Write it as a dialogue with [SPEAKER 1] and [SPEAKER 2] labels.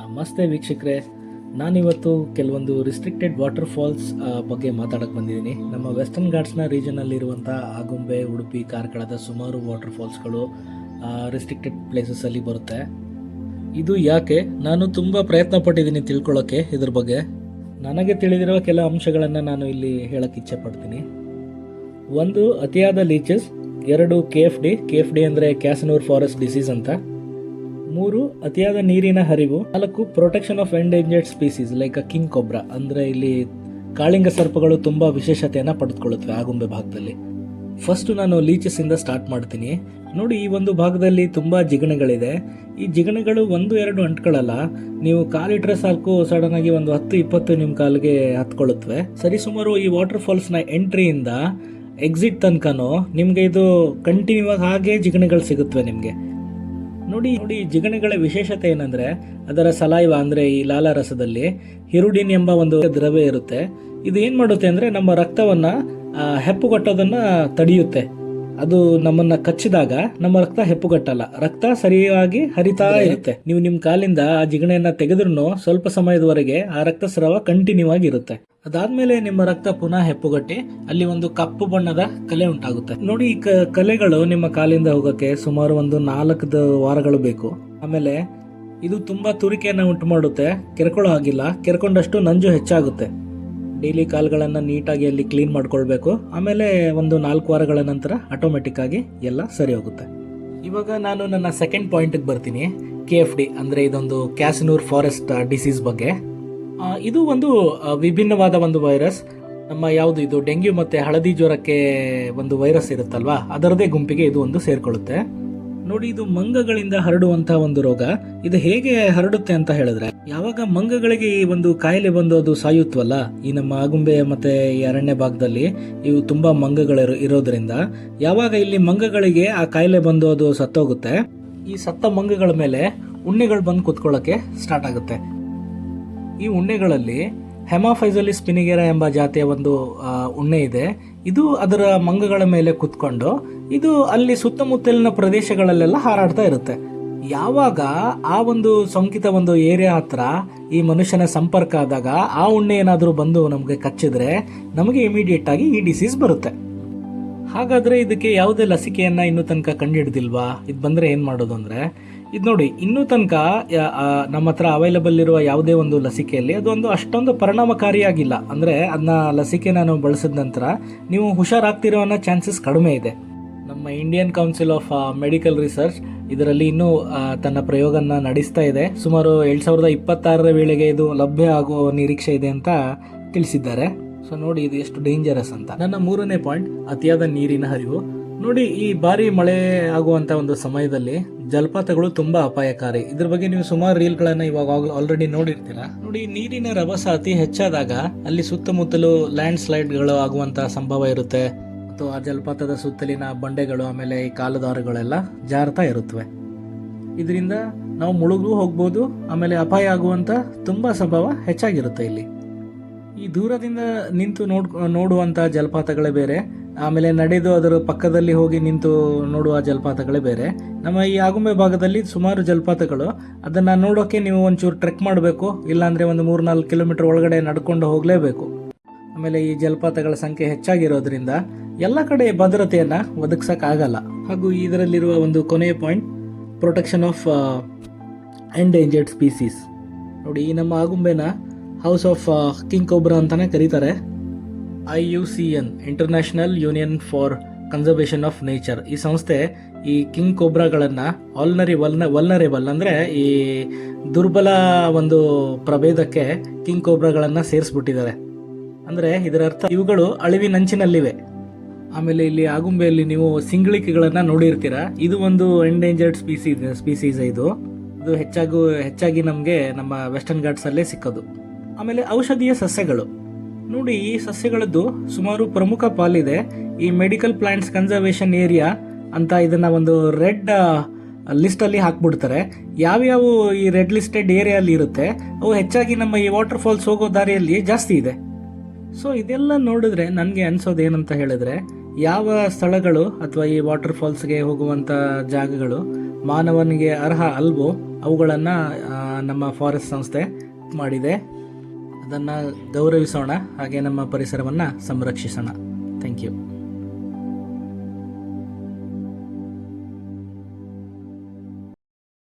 [SPEAKER 1] ನಮಸ್ತೆ ವೀಕ್ಷಕರೇ, ನಾನಿವತ್ತು ಕೆಲವೊಂದು ರಿಸ್ಟ್ರಿಕ್ಟೆಡ್ ವಾಟರ್ ಫಾಲ್ಸ್ ಬಗ್ಗೆ ಮಾತಾಡಕ್ಕೆ ಬಂದಿದ್ದೀನಿ. ನಮ್ಮ ವೆಸ್ಟರ್ನ್ ಘಾಟ್ಸ್ನ ರೀಜನಲ್ಲಿರುವಂಥ ಆಗುಂಬೆ, ಉಡುಪಿ, ಕಾರ್ಕಳದ ಸುಮಾರು ವಾಟರ್ ಫಾಲ್ಸ್ಗಳು ರಿಸ್ಟ್ರಿಕ್ಟೆಡ್ ಪ್ಲೇಸಸ್ಸಲ್ಲಿ ಬರುತ್ತೆ. ಇದು ಯಾಕೆ ನಾನು ತುಂಬ ಪ್ರಯತ್ನ ಪಟ್ಟಿದ್ದೀನಿ ತಿಳ್ಕೊಳ್ಳೋಕ್ಕೆ ಇದ್ರ ಬಗ್ಗೆ. ನನಗೆ ತಿಳಿದಿರುವ ಕೆಲ ಅಂಶಗಳನ್ನು ನಾನು ಇಲ್ಲಿ ಹೇಳಕ್ಕೆ ಇಚ್ಛೆ ಪಡ್ತೀನಿ. ಒಂದು, ಅತಿಯಾದ ಲೀಚಸ್. 2, KFD ಅಂದರೆ ಕ್ಯಾಸನೂರ್ ಫಾರೆಸ್ಟ್ ಡಿಸೀಸ್ ಅಂತ. 3, ಅತಿಯಾದ ನೀರಿನ ಹರಿವು. 4, protection of endangered species like king cobra, ಅಂದರೆ ಇಲ್ಲಿ ಕಾಳಿಂಗ ಸರ್ಪಗಳು ತುಂಬ ವಿಶೇಷತೆಯನ್ನು ಪಡೆದುಕೊಳ್ಳುತ್ತವೆ ಆಗುಂಬೆ ಭಾಗದಲ್ಲಿ. ಫಸ್ಟ್ ನಾನು ಲೀಚಸ್ಸಿಂದ ಸ್ಟಾರ್ಟ್ ಮಾಡ್ತೀನಿ. ನೋಡಿ, ಈ ಒಂದು ಭಾಗದಲ್ಲಿ ತುಂಬ ಜಿಗಣೆಗಳಿದೆ. ಈ ಜಿಗಣೆಗಳು 1-2 ಅಂಟ್ಕೊಳ್ಳಲ್ಲ. ನೀವು ಕಾಲಿಟ್ರೆ ಸಾಕು ಸಡನ್ ಆಗಿ ಒಂದು 10-20 ನಿಮ್ಮ ಕಾಲಿಗೆ ಹತ್ಕೊಳ್ಳುತ್ತವೆ. ಸರಿಸುಮಾರು ಈ ವಾಟರ್ ಫಾಲ್ಸ್ನ ಎಂಟ್ರಿಯಿಂದ ಎಕ್ಸಿಟ್ ತನಕನೂ ನಿಮಗೆ ಇದು ಕಂಟಿನ್ಯೂ ಆಗಿ ಹಾಗೆ ಜಿಗಣೆಗಳು ಸಿಗುತ್ತವೆ ನಿಮಗೆ. ನೋಡಿ, ಜಿಗಣೆಗಳ ವಿಶೇಷತೆ ಏನಂದರೆ ಅದರ ಸಲೈವ ಅಂದರೆ ಈ ಲಾಲಾರಸದಲ್ಲಿ ಹಿರುಡಿನ್ ಎಂಬ ಒಂದು ದ್ರವ್ಯ ಇರುತ್ತೆ. ಇದು ಏನು ಮಾಡುತ್ತೆ ಅಂದರೆ ನಮ್ಮ ರಕ್ತವನ್ನು ಹೆಪ್ಪುಗಟ್ಟೋದನ್ನು ತಡೆಯುತ್ತೆ. ಅದು ನಮ್ಮನ್ನು ಕಚ್ಚಿದಾಗ ನಮ್ಮ ರಕ್ತ ಹೆಪ್ಪುಗಟ್ಟಲ್ಲ, ರಕ್ತ ಸರಿಯಾಗಿ ಹರಿತಾ ಇರುತ್ತೆ. ನೀವು ನಿಮ್ಮ ಕಾಲಿಂದ ಆ ಜಿಗಣೆಯನ್ನು ತೆಗೆದ್ರೂ ಸ್ವಲ್ಪ ಸಮಯದವರೆಗೆ ಆ ರಕ್ತಸ್ರಾವ ಕಂಟಿನ್ಯೂ ಆಗಿರುತ್ತೆ. ಅದಾದ್ಮೇಲೆ ನಿಮ್ಮ ರಕ್ತ ಪುನಃ ಹೆಪ್ಪುಗಟ್ಟಿ ಅಲ್ಲಿ ಒಂದು ಕಪ್ಪು ಬಣ್ಣದ ಕಲೆ ಉಂಟಾಗುತ್ತೆ. ನೋಡಿ, ಈ ಕಲೆಗಳು ನಿಮ್ಮ ಕಾಲಿಂದ ಹೋಗೋಕೆ ಸುಮಾರು ಒಂದು 4 ವಾರಗಳು ಬೇಕು. ಆಮೇಲೆ ಇದು ತುಂಬಾ ತುರಿಕೆಯನ್ನು ಉಂಟು ಮಾಡುತ್ತೆ. ಕೆರ್ಕೊಳ್ಳೋ ಆಗಿಲ್ಲ, ಕೆರ್ಕೊಂಡಷ್ಟು ನಂಜು ಹೆಚ್ಚಾಗುತ್ತೆ. ಡೈಲಿ ಕಾಲುಗಳನ್ನು ನೀಟಾಗಿ ಅಲ್ಲಿ ಕ್ಲೀನ್ ಮಾಡ್ಕೊಳ್ಬೇಕು. ಆಮೇಲೆ ಒಂದು 4 ವಾರಗಳ ನಂತರ ಆಟೋಮೆಟಿಕ್ ಆಗಿ ಎಲ್ಲ ಸರಿ ಹೋಗುತ್ತೆ. ಇವಾಗ ನಾನು ನನ್ನ ಸೆಕೆಂಡ್ ಪಾಯಿಂಟ್ಗೆ ಬರ್ತೀನಿ. KFD ಅಂದರೆ ಇದೊಂದು ಕ್ಯಾಸನೂರ್ ಫಾರೆಸ್ಟ್ ಡಿಸೀಸ್ ಬಗ್ಗೆ. ಇದು ಒಂದು ವಿಭಿನ್ನವಾದ ಒಂದು ವೈರಸ್. ನಮ್ಮ ಯಾವುದು ಇದು ಡೆಂಗ್ಯೂ ಮತ್ತು ಹಳದಿ ಜ್ವರಕ್ಕೆ ಒಂದು ವೈರಸ್ ಇರುತ್ತಲ್ವಾ, ಅದರದೇ ಗುಂಪಿಗೆ ಇದು ಒಂದು ಸೇರ್ಕೊಳ್ಳುತ್ತೆ. ನೋಡಿ, ಇದು ಮಂಗಗಳಿಂದ ಹರಡುವಂತಹ ಒಂದು ರೋಗ. ಇದು ಹೇಗೆ ಹರಡುತ್ತೆ ಅಂತ ಹೇಳಿದ್ರೆ, ಯಾವಾಗ ಮಂಗಗಳಿಗೆ ಈ ಒಂದು ಕಾಯಿಲೆ ಬಂದು ಅದು ಸಾಯುತ್ತವಲ್ಲ, ಈ ನಮ್ಮ ಆಗುಂಬೆ ಮತ್ತೆ ಈ ಅರಣ್ಯ ಭಾಗದಲ್ಲಿ ಇವು ತುಂಬಾ ಮಂಗಗಳು ಇರೋದ್ರಿಂದ ಯಾವಾಗ ಇಲ್ಲಿ ಮಂಗಗಳಿಗೆ ಆ ಕಾಯಿಲೆ ಬಂದು ಅದು ಸತ್ತೋಗುತ್ತೆ, ಈ ಸತ್ತ ಮಂಗಗಳ ಮೇಲೆ ಉಣ್ಣೆಗಳು ಬಂದು ಕುತ್ಕೊಳ್ಳೋಕೆ ಸ್ಟಾರ್ಟ್ ಆಗುತ್ತೆ. ಈ ಉಣ್ಣೆಗಳಲ್ಲಿ ಹೆಮಾಫೈಸಲಿಸ್ ಸ್ಪಿನಿಗೆರಾ ಎಂಬ ಜಾತಿಯ ಒಂದು ಉಣ್ಣೆ ಇದೆ. ಇದು ಅದರ ಮಂಗಗಳ ಮೇಲೆ ಕುತ್ಕೊಂಡು ಇದು ಅಲ್ಲಿ ಸುತ್ತಮುತ್ತಲಿನ ಪ್ರದೇಶಗಳಲ್ಲೆಲ್ಲ ಹಾರಾಡ್ತಾ ಇರುತ್ತೆ. ಯಾವಾಗ ಆ ಒಂದು ಸೋಂಕಿತ ಒಂದು ಏರಿಯಾ ಹತ್ರ ಈ ಮನುಷ್ಯನ ಸಂಪರ್ಕ ಆದಾಗ ಆ ಉಣ್ಣೆ ಏನಾದರೂ ಬಂದು ನಮಗೆ ಕಚ್ಚಿದ್ರೆ ನಮಗೆ ಇಮಿಡಿಯೇಟ್ ಆಗಿ ಈ ಡಿಸೀಸ್ ಬರುತ್ತೆ. ಹಾಗಾದರೆ ಇದಕ್ಕೆ ಯಾವುದೇ ಲಸಿಕೆಯನ್ನು ಇನ್ನೂ ತನಕ ಕಂಡುಹಿಡ್ದಿಲ್ವಾ? ಇದು ಬಂದರೆ ಏನು ಮಾಡೋದು ಅಂದರೆ, ಇದು ನೋಡಿ, ಇನ್ನೂ ತನಕ ನಮ್ಮ ಹತ್ರ ಅವೈಲಬಲ್ ಇರುವ ಯಾವುದೇ ಒಂದು ಲಸಿಕೆಯಲ್ಲಿ ಅದೊಂದು ಅಷ್ಟೊಂದು ಪರಿಣಾಮಕಾರಿಯಾಗಿಲ್ಲ. ಅಂದರೆ ಅದನ್ನ ಲಸಿಕೆನ ನಾವು ಬಳಸಿದ ನಂತರ ನೀವು ಹುಷಾರಾಗ್ತಿರೋ ಅನ್ನೋ ಚಾನ್ಸಸ್ ಕಡಿಮೆ ಇದೆ. ನಮ್ಮ Indian council of medical research ಇದರಲ್ಲಿ ಇನ್ನೂ ತನ್ನ ಪ್ರಯೋಗನ ನಡೆಸ್ತಾ ಇದೆ. ಸುಮಾರು 2026 ವೇಳೆಗೆ ಇದು ಲಭ್ಯ ಆಗುವ ನಿರೀಕ್ಷೆ ಇದೆ ಅಂತ ತಿಳಿಸಿದ್ದಾರೆ. ಸೊ ನೋಡಿ, ಇದು ಎಷ್ಟು ಡೇಂಜರಸ್ ಅಂತ. ನನ್ನ 3ನೇ ಪಾಯಿಂಟ್, ಅತಿಯಾದ ನೀರಿನ ಹರಿವು. ನೋಡಿ, ಈ ಬಾರಿ ಮಳೆ ಆಗುವಂತ ಒಂದು ಸಮಯದಲ್ಲಿ ಜಲಪಾತಗಳು ತುಂಬಾ ಅಪಾಯಕಾರಿ. ಇದ್ರ ಬಗ್ಗೆ ನೀವು ಸುಮಾರು ರೀಲ್ಗಳನ್ನ ಇವಾಗ ಆಲ್ರೆಡಿ ನೋಡಿರ್ತೀರಾ. ನೋಡಿ, ನೀರಿನ ರಭಸ ಅತಿ ಹೆಚ್ಚಾದಾಗ ಅಲ್ಲಿ ಸುತ್ತಮುತ್ತಲು ಲ್ಯಾಂಡ್ ಸ್ಲೈಡ್ಗಳು ಆಗುವಂತ ಸಂಭವ ಇರುತ್ತೆ. ಮತ್ತು ಆ ಜಲಪಾತದ ಸುತ್ತಲಿನ ಬಂಡೆಗಳು ಆಮೇಲೆ ಈ ಕಾಲುದಾರಗಳೆಲ್ಲ ಜಾರ್ತಾ ಇರುತ್ತವೆ. ಇದರಿಂದ ನಾವು ಮುಳುಗು ಹೋಗ್ಬೋದು. ಆಮೇಲೆ ಅಪಾಯ ಆಗುವಂತ ತುಂಬಾ ಸಂಭವ ಹೆಚ್ಚಾಗಿರುತ್ತೆ ಇಲ್ಲಿ. ಈ ದೂರದಿಂದ ನಿಂತು ನೋಡುವಂತ ಜಲಪಾತಗಳೇ ಬೇರೆ, ಆಮೇಲೆ ನಡೆದು ಅದರ ಪಕ್ಕದಲ್ಲಿ ಹೋಗಿ ನಿಂತು ನೋಡುವ ಜಲಪಾತಗಳೇ ಬೇರೆ. ನಮ್ಮ ಈ ಆಗುಂಬೆ ಭಾಗದಲ್ಲಿ ಸುಮಾರು ಜಲಪಾತಗಳು, ಅದನ್ನು ನೋಡೋಕೆ ನೀವು ಒಂಚೂರು ಟ್ರೆಕ್ ಮಾಡಬೇಕು, ಇಲ್ಲಾಂದರೆ ಒಂದು 3-4 ಕಿಲೋಮೀಟರ್ ಒಳಗಡೆ ನಡ್ಕೊಂಡು ಹೋಗಲೇಬೇಕು. ಆಮೇಲೆ ಈ ಜಲಪಾತಗಳ ಸಂಖ್ಯೆ ಹೆಚ್ಚಾಗಿರೋದ್ರಿಂದ ಎಲ್ಲ ಕಡೆ ಭದ್ರತೆಯನ್ನು ಒದಗಿಸೋಕ್ಕಾಗಲ್ಲ. ಹಾಗೂ ಇದರಲ್ಲಿರುವ ಒಂದು ಕೊನೆಯ point, protection of endangered species. ನೋಡಿ, ಈ ನಮ್ಮ ಆಗುಂಬೆನ ಹೌಸ್ ಆಫ್ ಕಿಂಗ್ ಕೊಬ್ರಾ ಅಂತಾನೆ ಕರೀತಾರೆ. IUCN, international union for conservation of nature. ಈ ಸಂಸ್ಥೆ ಈ ಕಿಂಗ್ ಕೊಬ್ರಾಗಳನ್ನು ವಲ್ನರೇಬಲ್ ಅಂದರೆ ಈ ದುರ್ಬಲ ಒಂದು ಪ್ರಭೇದಕ್ಕೆ ಕಿಂಗ್ ಕೊಬ್ರಾಗಳನ್ನು ಸೇರಿಸ್ಬಿಟ್ಟಿದ್ದಾರೆ. ಅಂದರೆ ಇದರ ಅರ್ಥ ಇವುಗಳು ಅಳಿವಿನಂಚಿನಲ್ಲಿವೆ. ಆಮೇಲೆ ಇಲ್ಲಿ ಆಗುಂಬೆಯಲ್ಲಿ ನೀವು ಸಿಂಗಳಿಕೆಗಳನ್ನು ನೋಡಿರ್ತೀರ. ಇದು ಒಂದು ಎಂಡೇಂಜರ್ಡ್ ಸ್ಪೀಸೀಸ್. ಇದು ಹೆಚ್ಚಾಗಿ ನಮಗೆ ನಮ್ಮ ವೆಸ್ಟರ್ನ್ ಘಾಟ್ಸಲ್ಲೇ ಸಿಕ್ಕೋದು. ಆಮೇಲೆ ಔಷಧೀಯ ಸಸ್ಯಗಳು. ನೋಡಿ, ಈ ಸಸ್ಯಗಳದ್ದು ಸುಮಾರು ಪ್ರಮುಖ ಪಾಲಿದೆ. ಈ ಮೆಡಿಕಲ್ ಪ್ಲಾಂಟ್ಸ್ ಕನ್ಸರ್ವೇಷನ್ ಏರಿಯಾ ಅಂತ ಇದನ್ನ ಒಂದು ರೆಡ್ ಲಿಸ್ಟಲ್ಲಿ ಹಾಕ್ಬಿಡ್ತಾರೆ. ಯಾವ್ಯಾವ ಈ ರೆಡ್ ಲಿಸ್ಟೆಡ್ ಏರಿಯಲ್ಲಿ ಇರುತ್ತೆ ಅವು ಹೆಚ್ಚಾಗಿ ನಮ್ಮ ಈ ವಾಟರ್ ಫಾಲ್ಸ್ ಹೋಗೋ ದಾರಿಯಲ್ಲಿ ಜಾಸ್ತಿ ಇದೆ. ಸೊ ಇದೆಲ್ಲ ನೋಡಿದ್ರೆ ನನಗೆ ಅನ್ಸೋದು ಏನಂತ ಹೇಳಿದ್ರೆ, ಯಾವ ಸ್ಥಳಗಳು ಅಥವಾ ಈ ವಾಟರ್ ಫಾಲ್ಸ್ಗೆ ಹೋಗುವಂಥ ಜಾಗಗಳು ಮಾನವನಿಗೆ ಅರ್ಹ ಅಲ್ವೋ ಅವುಗಳನ್ನು ನಮ್ಮ ಫಾರೆಸ್ಟ್ ಸಂಸ್ಥೆ ಮಾಡಿದೆ. ಅದನ್ನು ಗೌರವಿಸೋಣ, ಹಾಗೆ ನಮ್ಮ ಪರಿಸರವನ್ನು ಸಂರಕ್ಷಿಸೋಣ. Thank you.